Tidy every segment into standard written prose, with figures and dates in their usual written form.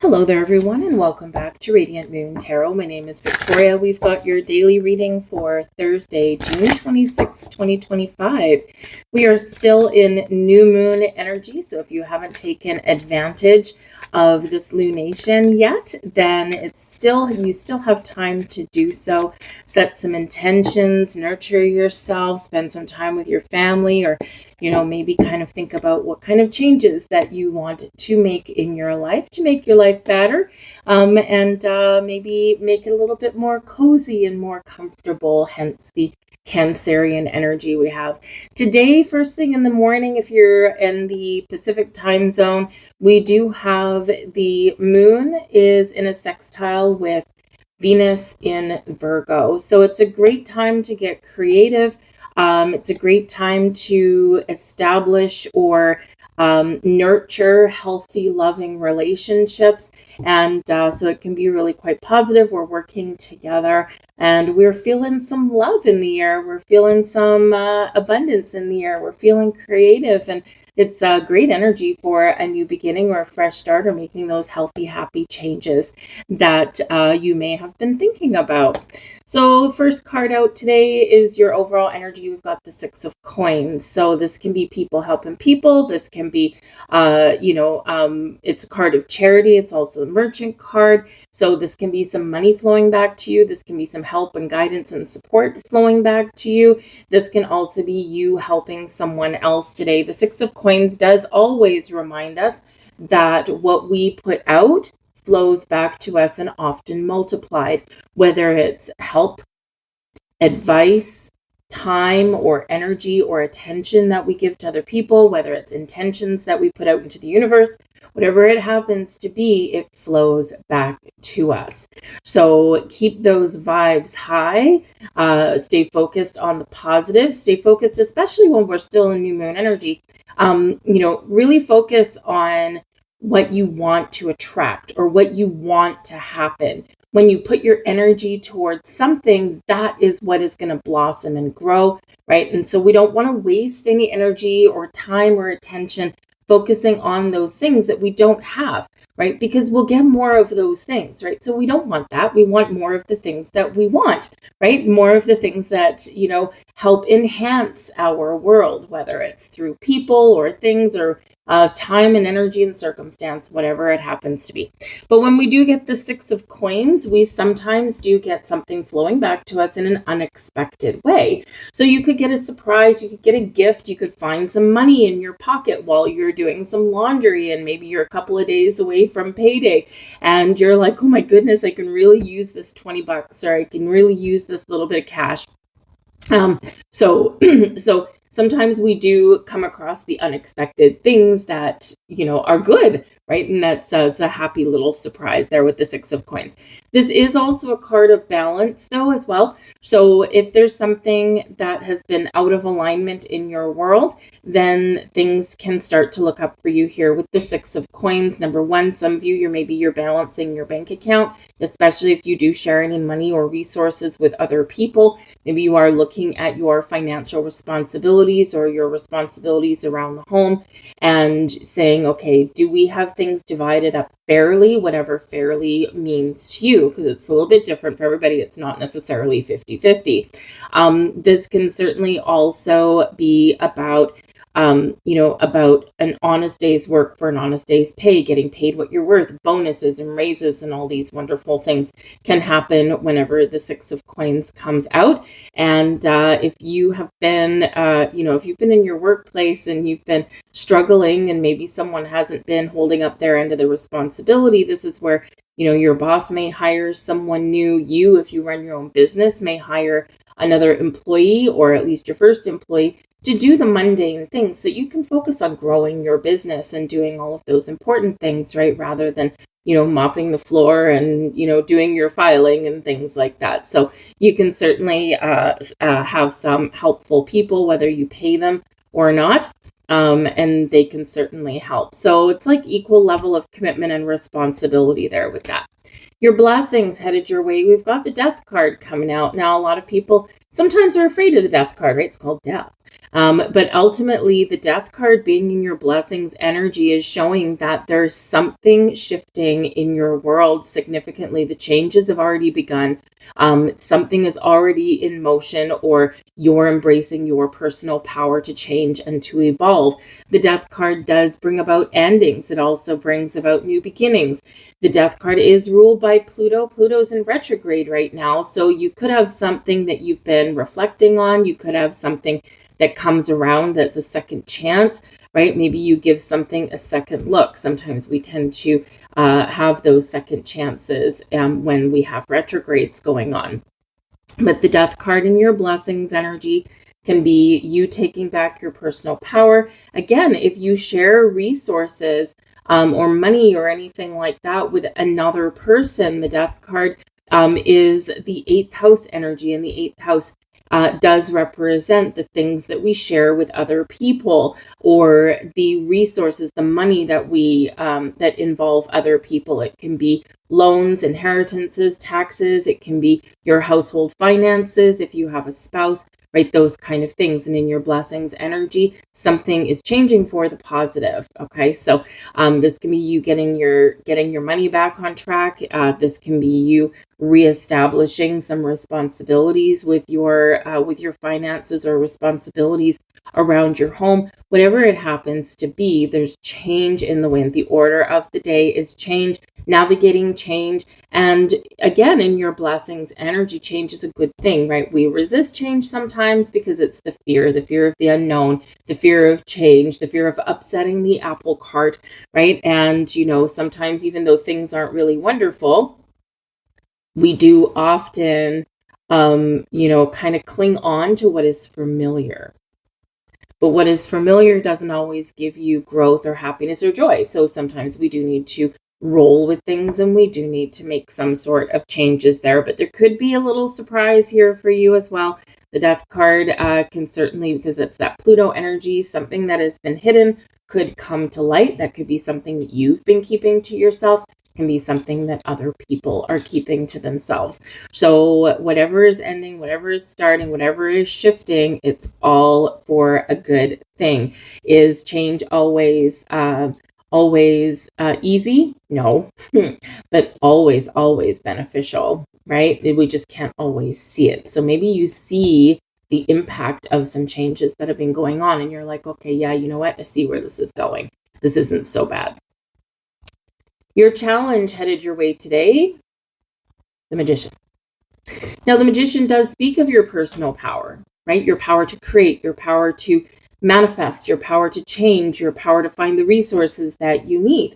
Hello there, everyone, and welcome back to Radiant Moon Tarot. My name is Victoria. We've got your daily reading for Thursday, June 26th, 2025. We are still in new moon energy, so if you haven't taken advantage of this lunation yet, then you still have time to do so. Set some intentions, nurture yourself, spend some time with your family, or maybe kind of think about what kind of changes that you want to make in your life to make your life better, and maybe make it a little bit more cozy and more comfortable, hence the Cancerian energy we have. Today, first thing in the morning, if you're in the Pacific time zone, we do have the moon is in a sextile with Venus in Virgo. So it's a great time to get creative. It's a great time to establish or nurture healthy, loving relationships. And so it can be really quite positive. We're working together and we're feeling some love in the air. We're feeling some abundance in the air. We're feeling creative, and it's a great energy for a new beginning or a fresh start, or making those healthy, happy changes that you may have been thinking about. So first card out today is your overall energy. We've got the Six of Coins. So this can be people helping people. This can be, it's a card of charity. It's also a merchant card. So this can be some money flowing back to you. This can be some help and guidance and support flowing back to you. This can also be you helping someone else today. The Six of Coins does always remind us that what we put out flows back to us and often multiplied, whether it's help, advice, time, or energy or attention that we give to other people, whether it's intentions that we put out into the universe, whatever it happens to be, it flows back to us. So keep those vibes high, stay focused on the positive, stay focused, especially when we're still in new moon energy, really focus on what you want to attract or what you want to happen. When you put your energy towards something, that is what is going to blossom and grow, right? And so we don't want to waste any energy or time or attention focusing on those things that we don't have, right? Because we'll get more of those things, right? So we don't want that. We want more of the things that we want, right? More of the things that, help enhance our world, whether it's through people or things or time and energy and circumstance, whatever it happens to be. But when we do get the Six of Coins, we sometimes do get something flowing back to us in an unexpected way. So you could get a surprise, you could get a gift, you could find some money in your pocket while you're doing some laundry, and maybe you're a couple of days away from payday and you're like, oh my goodness, I can really use this $20, or I can really use this little bit of cash. So sometimes we do come across the unexpected things that, are good, right? And that's it's a happy little surprise there with the Six of Coins. This is also a card of balance, though, as well. So if there's something that has been out of alignment in your world, then things can start to look up for you here with the Six of Coins. Number one, some of you, you're balancing your bank account, especially if you do share any money or resources with other people. Maybe you are looking at your financial responsibilities or your responsibilities around the home and saying, okay, do we have things divided up fairly, whatever fairly means to you, because it's a little bit different for everybody. It's not necessarily 50-50. This can certainly also be about about an honest day's work for an honest day's pay, getting paid what you're worth, bonuses and raises and all these wonderful things can happen whenever the Six of Coins comes out. And if you have been, if you've been in your workplace and you've been struggling and maybe someone hasn't been holding up their end of the responsibility, this is where, your boss may hire someone new. You, if you run your own business, may hire another employee, or at least your first employee, to do the mundane things so you can focus on growing your business and doing all of those important things, right? Rather than, mopping the floor and, doing your filing and things like that. So you can certainly have some helpful people, whether you pay them or not, and they can certainly help. So it's like equal level of commitment and responsibility there with that. Your blessings headed your way. We've got the death card coming out. Now, a lot of people sometimes are afraid of the death card, right? It's called death. But ultimately, the death card being in your blessings energy is showing that there's something shifting in your world significantly. The changes have already begun. Something is already in motion, or you're embracing your personal power to change and to evolve. The death card does bring about endings. It also brings about new beginnings. The death card is ruled by Pluto. Pluto's in retrograde right now. So you could have something that you've been reflecting on. You could have something that comes around that's a second chance, right? Maybe you give something a second look. Sometimes we tend to have those second chances when we have retrogrades going on. But the death card in your blessings energy can be you taking back your personal power. Again, if you share resources or money or anything like that with another person, the death card is the 8th house energy, and the 8th house does represent the things that we share with other people, or the resources, the money that we that involve other people. It can be loans, inheritances, taxes. It can be your household finances if you have a spouse, right? Those kind of things. And in your blessings energy, something is changing for the positive. Okay, so this can be you getting your money back on track. This can be you reestablishing some responsibilities with your finances, or responsibilities around your home. Whatever it happens to be, there's change in the wind. The order of the day is change, navigating change. And again, in your blessings energy, change is a good thing, right? We resist change sometimes because it's the fear of the unknown, the fear of change, the fear of upsetting the apple cart, right? And sometimes, even though things aren't really wonderful, we do often kind of cling on to what is familiar. But what is familiar doesn't always give you growth or happiness or joy. So sometimes we do need to roll with things, and we do need to make some sort of changes there. But there could be a little surprise here for you as well. The death card can certainly, because it's that Pluto energy, something that has been hidden could come to light. That could be something that you've been keeping to yourself. Can be something that other people are keeping to themselves. So whatever is ending, whatever is starting, whatever is shifting, it's all for a good thing. Is change always easy? No, but always beneficial, right? We just can't always see it. So maybe you see the impact of some changes that have been going on, and you're like, okay, yeah, you know what? I see where this is going. This isn't so bad. Your challenge headed your way today, the Magician. Now, the Magician does speak of your personal power, right? Your power to create, your power to manifest, your power to change, your power to find the resources that you need,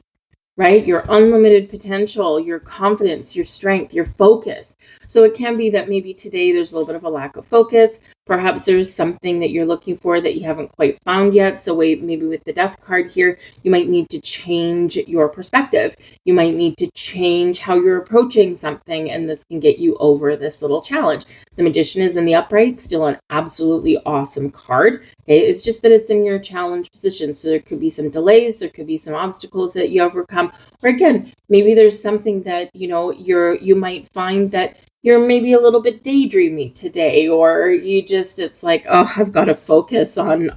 right? Your unlimited potential, your confidence, your strength, your focus. So it can be that maybe today there's a little bit of a lack of focus. Perhaps there's something that you're looking for that you haven't quite found yet. So maybe with the death card here, you might need to change your perspective. You might need to change how you're approaching something, and this can get you over this little challenge. The Magician is in the upright, still an absolutely awesome card. Okay, it's just that it's in your challenge position. So there could be some delays, there could be some obstacles that you overcome. Or again, maybe there's something that you might find that you're maybe a little bit daydreamy today, or it's like, oh, I've got to focus on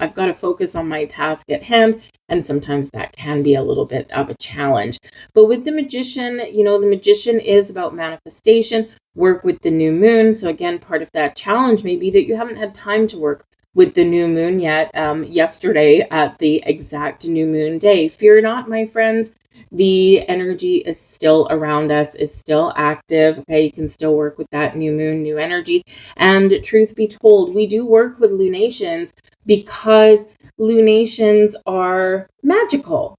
my task at hand. And sometimes that can be a little bit of a challenge. But with the Magician, the Magician is about manifestation, work with the new moon. So again, part of that challenge may be that you haven't had time to work with the new moon yet. Yesterday at the exact new moon day. Fear not, my friends. The energy is still around us, is still active. Okay, you can still work with that new moon, new energy. And truth be told, we do work with lunations because lunations are magical.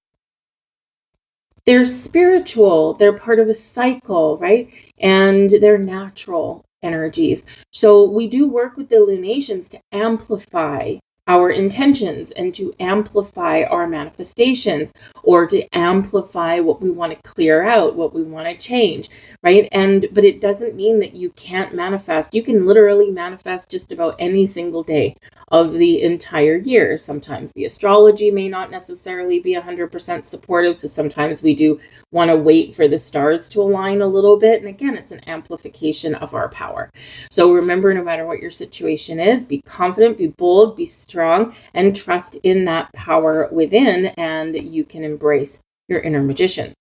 They're spiritual. They're part of a cycle, right? And they're natural energies. So we do work with the lunations to amplify our intentions and to amplify our manifestations, or to amplify what we want to clear out, what we want to change, right? But it doesn't mean that you can't manifest. You can literally manifest just about any single day of the entire year. Sometimes the astrology may not necessarily be 100% supportive, so sometimes we do want to wait for the stars to align a little bit. And again, it's an amplification of our power. So remember, no matter what your situation is, be confident, be bold, be strong, and trust in that power within, and you can embrace your inner magician.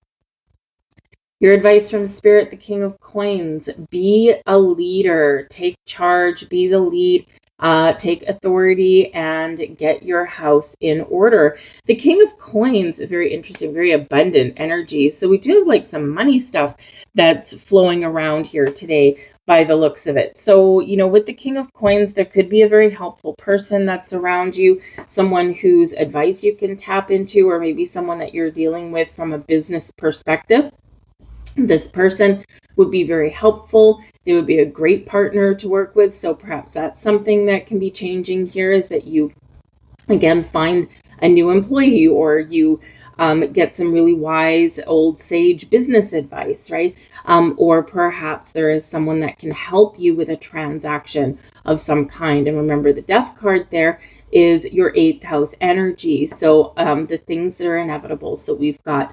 Your advice from Spirit, the King of Coins: be a leader, take charge, be the lead. Take authority and get your house in order. The King of Coins, very interesting, very abundant energy. So we do have like some money stuff that's flowing around here today by the looks of it. So, with the King of Coins, there could be a very helpful person that's around you, someone whose advice you can tap into, or maybe someone that you're dealing with from a business perspective. This person would be very helpful. They would be a great partner to work with. So perhaps that's something that can be changing here, is that you, again, find a new employee, or you get some really wise old sage business advice, right? Or perhaps there is someone that can help you with a transaction of some kind. And remember, the Death card there is your 8th house energy. So the things that are inevitable. So we've got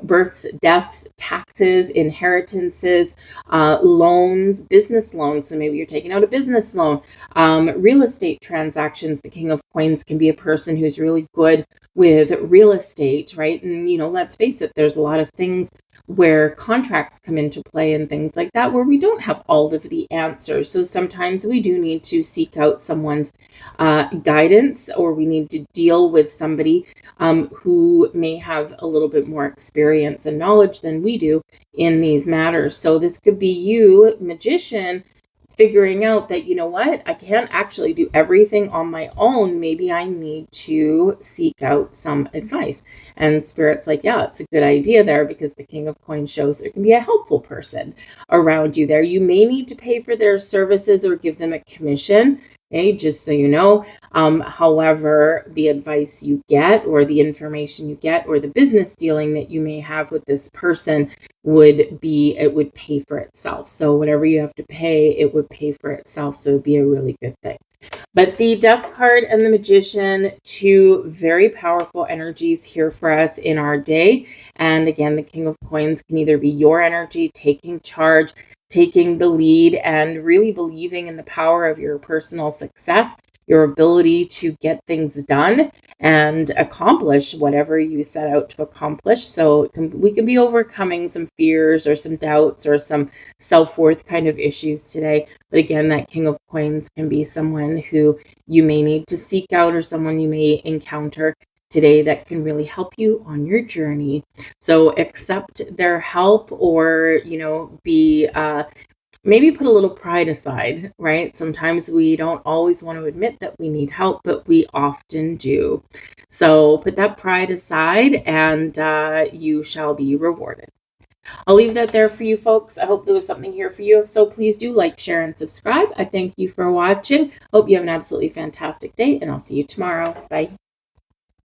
births, deaths, taxes, inheritances, loans, business loans. So maybe you're taking out a business loan, real estate transactions. The King of Coins can be a person who's really good with real estate, right? And, let's face it, there's a lot of things where contracts come into play and things like that, where we don't have all of the answers. So sometimes we do need to seek out someone's guidance, or we need to deal with somebody who may have a little bit more experience and knowledge than we do in these matters. So this could be you, magician, figuring out that, I can't actually do everything on my own. Maybe I need to seek out some advice. And Spirit's like, yeah, it's a good idea there, because the King of Coins shows there can be a helpful person around you there. You may need to pay for their services or give them a commission. Okay, just so you know. However, the advice you get, or the information you get, or the business dealing that you may have with this person would pay for itself. So whatever you have to pay, it would pay for itself. So it'd be a really good thing. But the Death card and the Magician, two very powerful energies here for us in our day. And again, the King of Coins can either be your energy, taking charge, taking the lead, and really believing in the power of your personal success, your ability to get things done and accomplish whatever you set out to accomplish. So we can be overcoming some fears or some doubts or some self-worth kind of issues today. But again, that King of Coins can be someone who you may need to seek out, or someone you may encounter today that can really help you on your journey. So accept their help, or, be maybe put a little pride aside, right? Sometimes we don't always want to admit that we need help, but we often do. So put that pride aside, and you shall be rewarded. I'll leave that there for you folks. I hope there was something here for you. So please do like, share, and subscribe. I thank you for watching. Hope you have an absolutely fantastic day, and I'll see you tomorrow. Bye.